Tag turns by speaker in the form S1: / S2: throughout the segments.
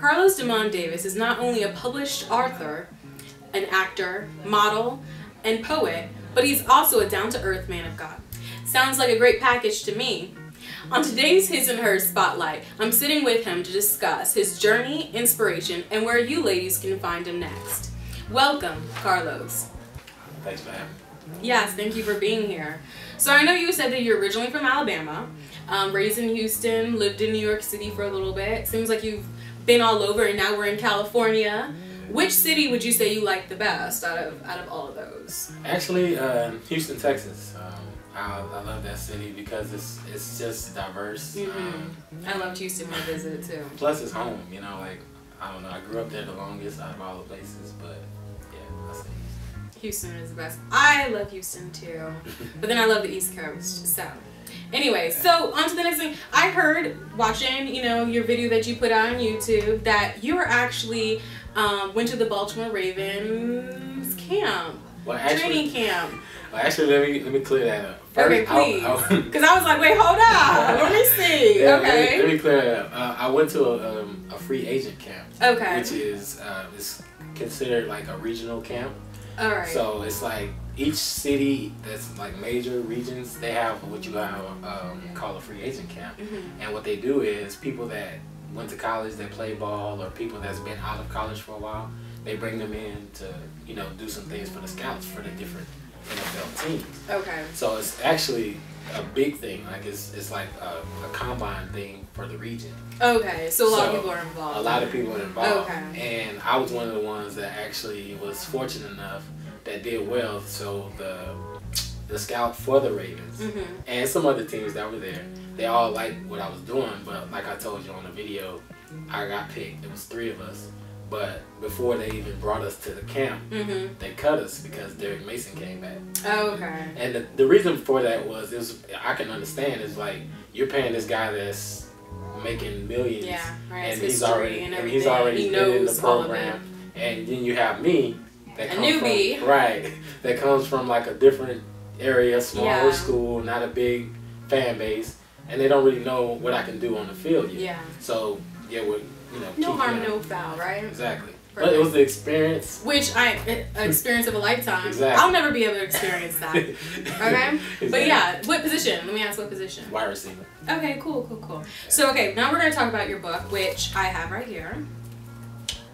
S1: Carlos Demond Davis is not only a published author, an actor, model, and poet, but he's also a down-to-earth man of God. Sounds like a great package to me. On today's His and Hers Spotlight, I'm sitting with him to discuss his journey, inspiration, and where you ladies can find him next. Welcome, Carlos.
S2: Thanks for having me.
S1: Yes, thank you for being here. So I know you said that you're originally from Alabama, raised in Houston, lived in New York City for a little bit. Seems like you've been all over, and now we're in California. Which city would you say you like the best out of all of those?
S2: Actually, Houston, Texas. I love that city because it's just diverse.
S1: I loved Houston when I visited too.
S2: Plus, it's home. You know, like I don't know. I grew up there the longest out of all the places, but yeah, I say Houston.
S1: Houston is the best. I love Houston too, but then I love the East Coast. So, anyway, so on to the next thing. I heard watching, your video that you put out on YouTube that you were actually went to the Baltimore Ravens camp, training camp.
S2: Well, actually, let me clear that up.
S1: First, okay, please. Because I was like, wait, hold on. Let me see.
S2: Yeah,
S1: okay.
S2: Let me clear that up. I went to a free agent camp.
S1: Okay.
S2: Which is it's considered like a regional camp.
S1: All right.
S2: So it's like each city that's like major regions, they have what you have called a free agent camp. And what they do is people that went to college, that play ball, or people that's been out of college for a while, they bring them in to do some things for the scouts for the different NFL teams.
S1: Okay.
S2: So it's actually a big thing. Like it's like a combine thing for the region.
S1: Okay. So a lot of people are involved.
S2: A lot of people are involved.
S1: Okay.
S2: And I was one of the ones that actually was fortunate enough that did well. So the scout for the Ravens and some other teams that were there, they all liked what I was doing. But like I told you on the video, I got picked. It was 3 of us. But before they even brought us to the camp, they cut us because Derek Mason came back.
S1: Oh, okay.
S2: And the reason for that was I can understand, is like you're paying this guy that's making millions, and he's already been in the program, and then you have me that that comes from like a different area, smaller school, not a big fan base, and they don't really know what I can do on the field yet. Yeah. So we're
S1: no harm, no foul, right?
S2: Exactly. Perfect. But it was the experience.
S1: An experience of a lifetime.
S2: Exactly.
S1: I'll never be able to experience that. Okay? Exactly. But yeah, what position? Let me ask what position.
S2: Wide receiver.
S1: Okay, cool. So, okay, now we're going to talk about your book, which I have right here.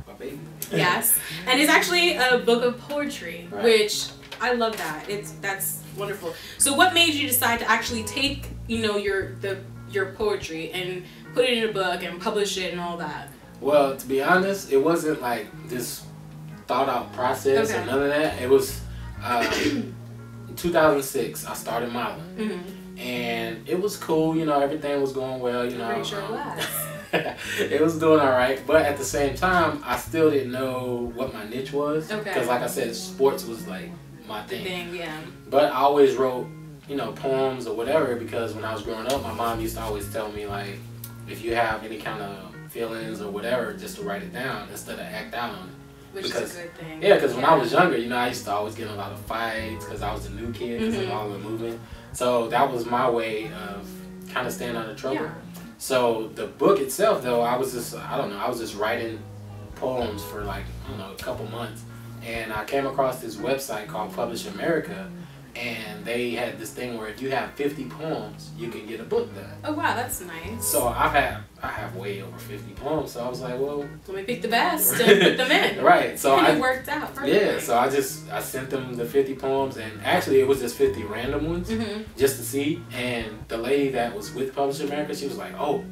S2: My baby.
S1: Yes. And it's actually a book of poetry, which I love that. That's wonderful. So what made you decide to actually take, your poetry and put it in a book and publish it and all that?
S2: Well, to be honest, it wasn't like this thought out process or none of that. It was in 2006 I started modeling, and it was cool. Everything was going well.
S1: I'm pretty sure it was.
S2: It was doing all right, but at the same time, I still didn't know what my niche was. Because, like I said, sports was like my thing. But I always wrote, poems or whatever, because when I was growing up, my mom used to always tell me, like, if you have any kind of feelings or whatever, just to write it down instead of act out on it.
S1: Which is a good thing.
S2: Yeah, because when I was younger, I used to always get in a lot of fights because I was a new kid because of all the movement. So that was my way of kind of staying out of trouble. Yeah. So the book itself, though, I was just writing poems for like, a couple months. And I came across this website called Publish America, and they had this thing where if you have 50 poems, you can get a book done.
S1: Oh wow, that's nice.
S2: So I have way over 50 poems. So I was like, well,
S1: let me pick the best and put them in.
S2: Right. So
S1: it worked out perfectly.
S2: Yeah. So I sent them the 50 poems, and actually it was just 50 random ones just to see. And the lady that was with Publish America, she was like, oh,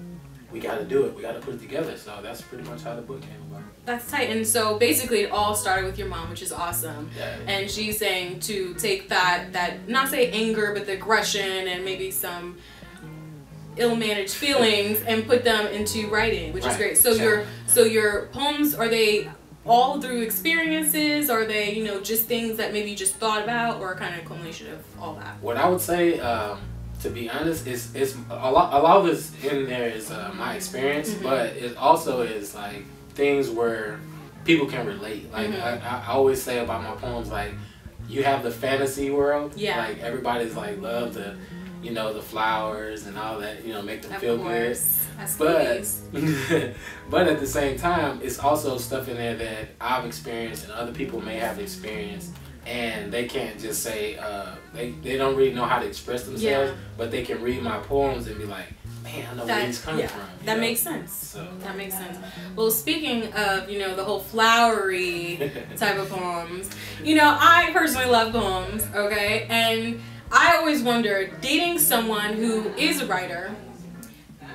S2: we got to do it. We got to put it together. So that's pretty much how the book came about.
S1: That's tight. And so basically it all started with your mom, which is awesome.
S2: Yeah.
S1: And she's saying to take that not say anger, but the aggression and maybe some ill-managed feelings and put them into writing, which is great. So your poems, are they all through experiences? Are they, just things that maybe you just thought about, or kind of culmination of all that?
S2: What I would say, to be honest, it's a lot of this in there is my experience, but it also is like things where people can relate. Like I always say about my poems, like you have the fantasy world. Yeah. Like everybody's like love the, the flowers and all that, make them feel good. But at the same time, it's also stuff in there that I've experienced and other people may have experienced, and they can't just say they don't really know how to express themselves, but they can read my poems and be like, man, I know where he's coming from.
S1: That makes sense. So. That makes sense. Well, speaking of, the whole flowery type of poems, I personally love poems, okay? And I always wonder, dating someone who is a writer,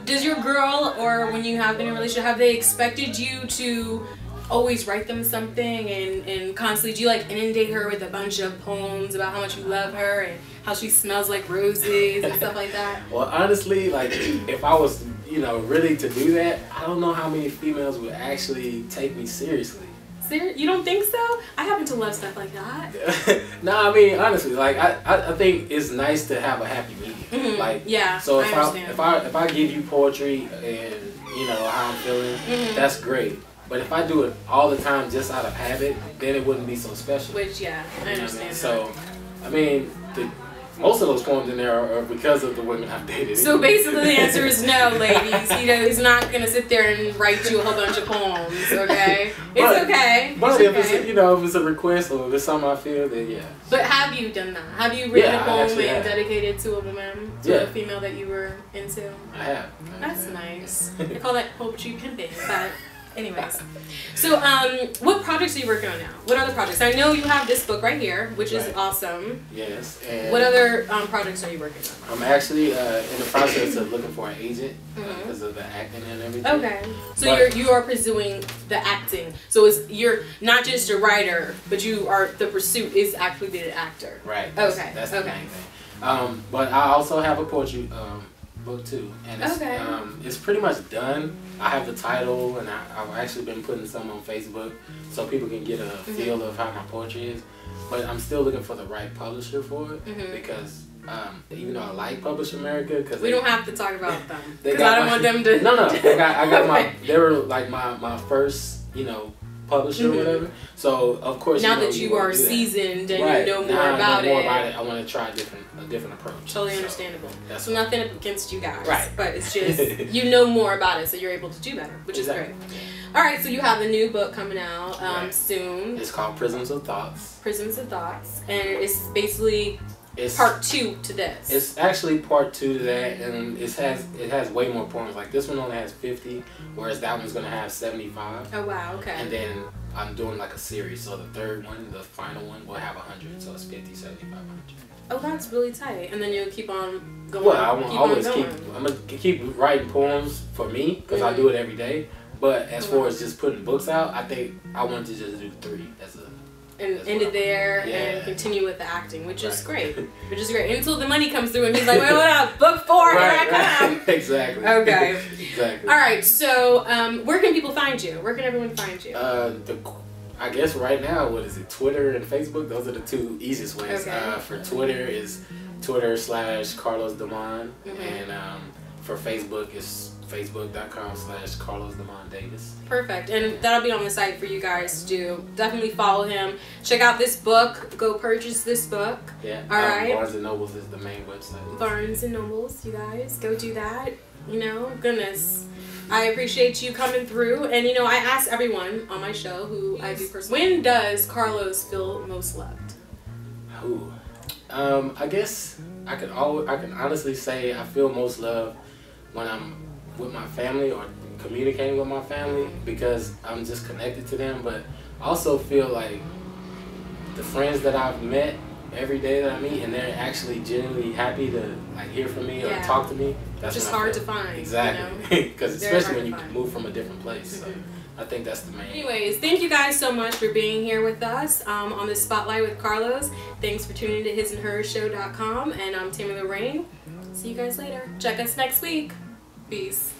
S1: does your girl, or when you have been in a relationship, have they expected you to always write them something and constantly, do you like inundate her with a bunch of poems about how much you love her and how she smells like roses and stuff like that?
S2: Well, honestly, like if I was, really to do that, I don't know how many females would actually take me seriously.
S1: You don't think so? I happen to love stuff like that.
S2: No, I mean honestly, like I think it's nice to have a happy medium. Like so if I give you poetry and how I'm feeling, that's great. But if I do it all the time just out of habit, then it wouldn't be so special.
S1: Which I understand.
S2: So I mean, most of those poems in there are because of the women I've dated.
S1: So basically the answer is no, ladies. He's not going to sit there and write you a whole bunch of poems, okay? It's okay.
S2: But if it's a request or if it's something I feel, then yeah.
S1: But have you done that? Have you written a poem and dedicated to a woman, to a female that you were into?
S2: I have.
S1: That's nice. They call that poetry pimping, but... Anyways, so what projects are you working on now? What other projects? I know you have this book right here, which is awesome.
S2: Yes. And
S1: what other projects are you working on?
S2: I'm actually in the process of looking for an agent because of the acting and everything.
S1: Okay. So you are pursuing the acting. So you're not just a writer, but the pursuit is actually being an actor.
S2: Right.
S1: That's
S2: the main thing. But I also have a poetry book too, and it's pretty much done. I have the title, and I've actually been putting some on Facebook so people can get a feel of how my poetry is. But I'm still looking for the right publisher for it because even though I like Publish America, because
S1: we don't have to talk about them because I don't want them to.
S2: No, I got my. They were like my first publisher or whatever. So of course
S1: now that you are seasoned and you know more about it,
S2: I want to try a different approach.
S1: Totally understandable. So nothing against you guys,
S2: right?
S1: But it's just you know more about it, so you're able to do better, which is great. All right, so you have a new book coming out soon.
S2: It's called Prisms of Thoughts.
S1: Prisms of Thoughts, and it's basically part 2 to this.
S2: It's actually part 2 to that, and it has way more poems. Like this one only has 50, whereas that one's gonna have 75.
S1: Oh wow, okay.
S2: And then I'm doing like a series, so the third one, the final one, will have 100. So it's 50, 75, 100.
S1: Oh, that's really tight. And then you'll keep on going.
S2: Well, I'm gonna keep writing poems for me because I do it every day. But as far as just putting books out, I think I wanted to just do 3
S1: and end it there and continue with the acting, which is great. Which is great. Until the money comes through and he's like, wait, what up? Book 4, here I come.
S2: Exactly.
S1: Okay.
S2: Exactly.
S1: All right, so where can people find you? Where can everyone find you?
S2: I guess right now, what is it? Twitter and Facebook? Those are the 2 easiest ways.
S1: Okay.
S2: For Twitter is Twitter/Carlos Damon, and for Facebook is Facebook.com/Carlos Damon Davis.
S1: Perfect, and that'll be on the site for you guys to definitely follow him. Check out this book. Go purchase this book.
S2: Yeah.
S1: All right.
S2: Barnes and Nobles is the main website.
S1: Barnes and Nobles, you guys, go do that. Goodness. I appreciate you coming through, and I ask everyone on my show who I do personally, when does Carlos feel most loved?
S2: Ooh. I guess I can honestly say I feel most loved when I'm with my family or communicating with my family because I'm just connected to them, but I also feel like the friends that I've met every day that I meet and they're actually genuinely happy to hear from me or talk to me. That's
S1: just hard to find.
S2: Exactly. Because especially when you move from a different place. So I think that's the main.
S1: Anyways, thank you guys so much for being here with us on this Spotlight with Carlos. Thanks for tuning to HIS&HERS show.com, and I'm Tammi Lorraine. See you guys later. Check us next week. Peace.